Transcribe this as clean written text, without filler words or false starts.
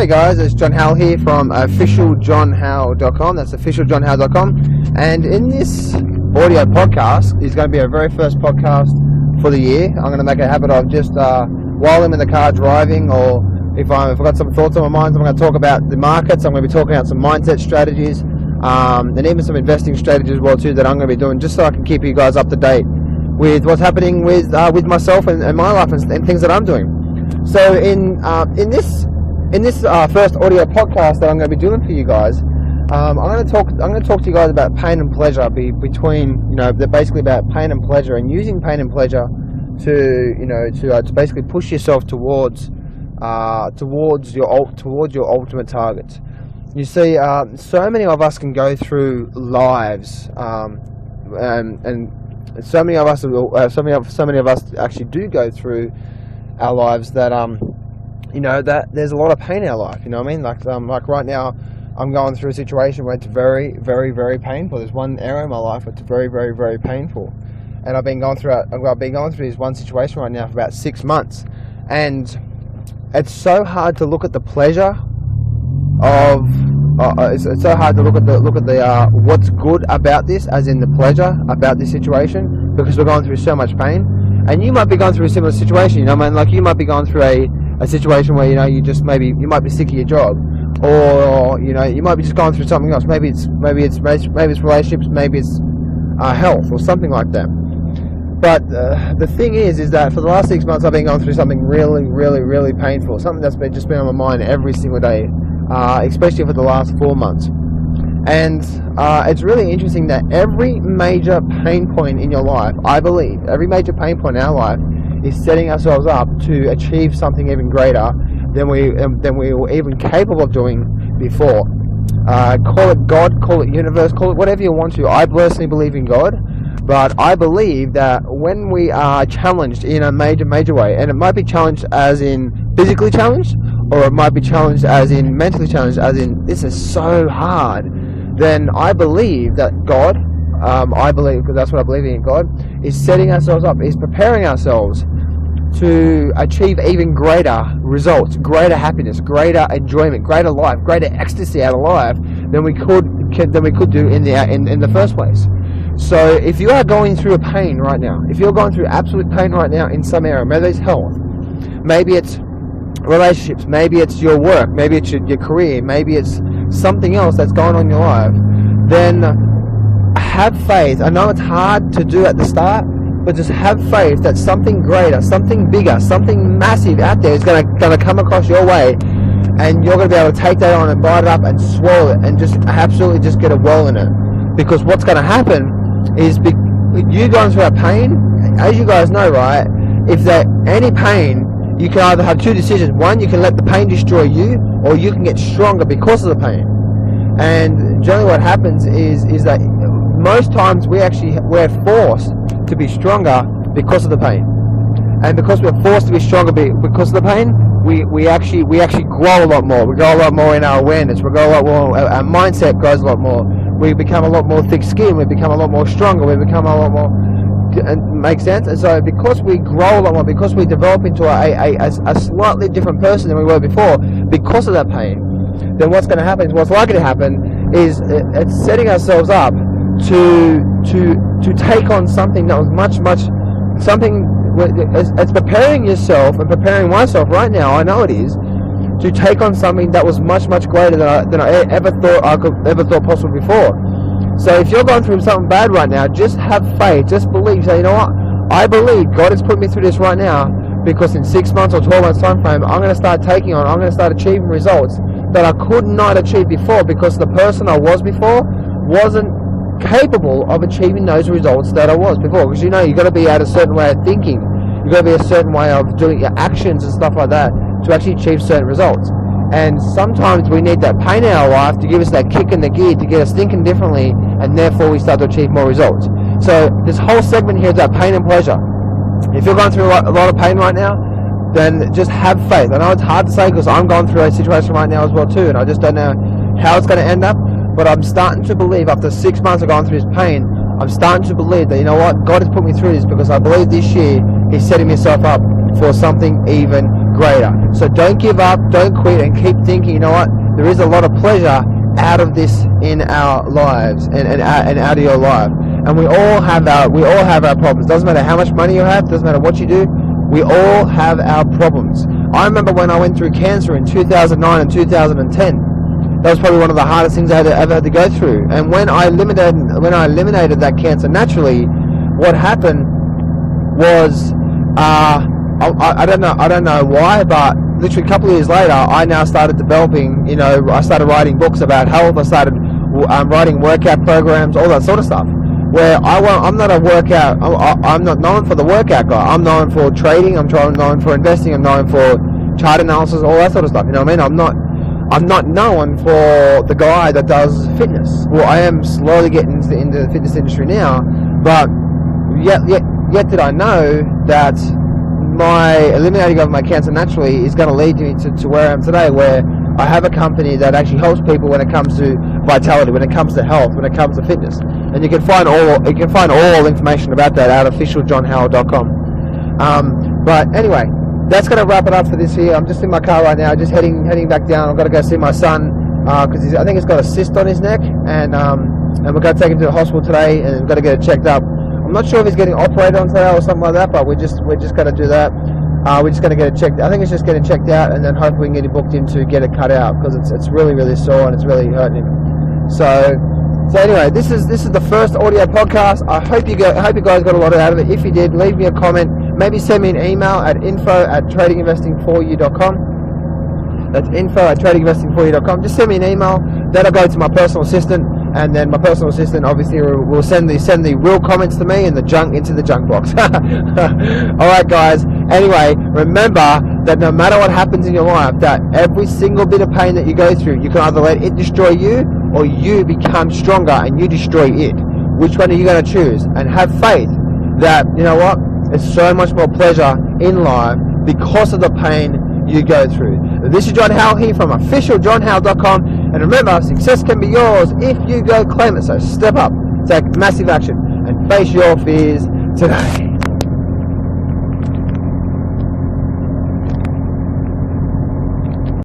Hey guys, it's John Howell here from officialjohnhowell.com. That's officialjohnhowell.com. And in this audio podcast is going to be our very first podcast for the year. I'm going to make a habit of just while I'm in the car driving, or if I've got some thoughts on my mind, I'm going to talk about the markets. I'm going to be talking about some mindset strategies and even some investing strategies as well too that I'm going to be doing, just so I can keep you guys up to date with what's happening with myself and my life and things that I'm doing. So in this first audio podcast that I'm going to be doing for you guys, I'm going to talk to you guys about pain and pleasure, they're basically about pain and pleasure, and using pain and pleasure to basically push yourself towards your ultimate targets. You see, so many of us can go through lives, and so many of us actually do go through our lives that that there's a lot of pain in our life. You know what I mean? Like right now, I'm going through a situation where it's very, very, very painful. There's one area in my life that's very, very, very painful, and I've been going through this one situation right now for about 6 months, and it's so hard to look at the pleasure of. It's so hard to look at the what's good about this, as in the pleasure about this situation, because we're going through so much pain. And you might be going through a similar situation. You know what I mean? Like, you might be going through a situation where you might be sick of your job, or you might be just going through something else. Maybe it's relationships, maybe it's health or something like that. But the thing is that for the last 6 months I've been going through something really, really, really painful. Something that's been on my mind every single day, especially for the last 4 months. And it's really interesting that every major pain point in your life, I believe, every major pain point in our life is setting ourselves up to achieve something even greater than we were even capable of doing before. Call it God, call it universe, call it whatever you want to. I personally believe in God, but I believe that when we are challenged in a major way, and it might be challenged as in physically challenged, or it might be challenged as in mentally challenged, as in this is so hard, then I believe that God, because that's what I believe in, God is setting ourselves up, is preparing ourselves to achieve even greater results, greater happiness, greater enjoyment, greater life, greater ecstasy out of life than we could do in the first place. So if you are going through a pain right now, if you're going through absolute pain right now in some area, maybe it's health, maybe it's relationships, maybe it's your work, maybe it's your career, maybe it's something else that's going on in your life, then have faith. I know it's hard to do at the start, but just have faith that something greater, something bigger, something massive out there is going to come across your way, and you're going to be able to take that on and bite it up and swallow it and just absolutely just get a whirl in it. Because what's going to happen is, you going through a pain, as you guys know, right, if there's any pain, you can either have two decisions. One, you can let the pain destroy you, or you can get stronger because of the pain. And generally what happens is that most times we're forced to be stronger because of the pain. And because we're forced to be stronger because of the pain, we actually grow a lot more. We grow a lot more in our awareness. We grow a lot more. Our mindset grows a lot more. We become a lot more thick-skinned. We become a lot more stronger. We become a lot more. And makes sense. And so because we grow a lot more, because we develop into a slightly different person than we were before because of that pain, then what's going to happen is, what's likely to happen is, it's setting ourselves up to take on something that was much something. It's preparing yourself and preparing myself right now, I know it is, to take on something that was much greater than I ever thought possible before. So if you're going through something bad right now, just have faith, just believe. Say, you know what, I believe God has put me through this right now, because in 6 months or 12 months time frame, I'm going to start achieving results that I could not achieve before, because the person I was before wasn't capable of achieving those results that I was before. Because you've got to be at a certain way of thinking, you've got to be a certain way of doing your actions and stuff like that to actually achieve certain results. And sometimes we need that pain in our life to give us that kick in the gear, to get us thinking differently, and therefore we start to achieve more results. So this whole segment here is about pain and pleasure. If you're going through a lot of pain right now, then just have faith. I know it's hard to say, because I'm going through a situation right now as well too, and I just don't know how it's going to end up, but I'm starting to believe, after 6 months of going through this pain, I'm starting to believe that, you know what, God has put me through this, because I believe this year He's setting himself up for something even greater. So don't give up, don't quit, and keep thinking, you know what, there is a lot of pleasure out of this in our lives and out of your life. And we all have our problems. Doesn't matter how much money you have, doesn't matter what you do, we all have our problems. I remember when I went through cancer in 2009 and 2010. That was probably one of the hardest things I ever had to go through. And when I eliminated that cancer naturally, what happened was I don't know why, but literally a couple of years later, I now started developing. I started writing books about health. I started writing workout programs, all that sort of stuff. Where I'm not a workout. I'm not known for the workout guy. I'm known for trading. I'm known for investing. I'm known for chart analysis, all that sort of stuff. You know what I mean? I'm not known for the guy that does fitness. Well, I am slowly getting into the fitness industry now, but yet did I know that my eliminating of my cancer naturally is going to lead me to where I am today, where I have a company that actually helps people when it comes to vitality, when it comes to health, when it comes to fitness. And you can find all information about that at officialjohnhowell.com. But anyway, that's going to wrap it up for this year. I'm just in my car right now, just heading back down. I've got to go see my son because I think he's got a cyst on his neck, and we're going to take him to the hospital today, and we've got to get it checked up. I'm not sure if he's getting operated on today or something like that, but we're just going to do that. We're just going to get it checked. I think it's just getting checked out, and then hopefully we can get it booked in to get it cut out because it's really, really sore and it's really hurting him. So anyway, this is the first audio podcast. I hope you guys got a lot out of it. If you did, leave me a comment. Maybe send me an email at info@tradinginvestingforyou.com. That's info@tradinginvestingforyou.com. Just send me an email. That'll go to my personal assistant, and then my personal assistant obviously will send the real comments to me and into the junk box. All right, guys. Anyway, remember that no matter what happens in your life, that every single bit of pain that you go through, you can either let it destroy you or you become stronger and you destroy it. Which one are you going to choose? And have faith that, you know what, it's so much more pleasure in life because of the pain you go through. This is John Howell here from officialjohnhowell.com, and remember, success can be yours if you go claim it. So step up, take massive action, and face your fears today.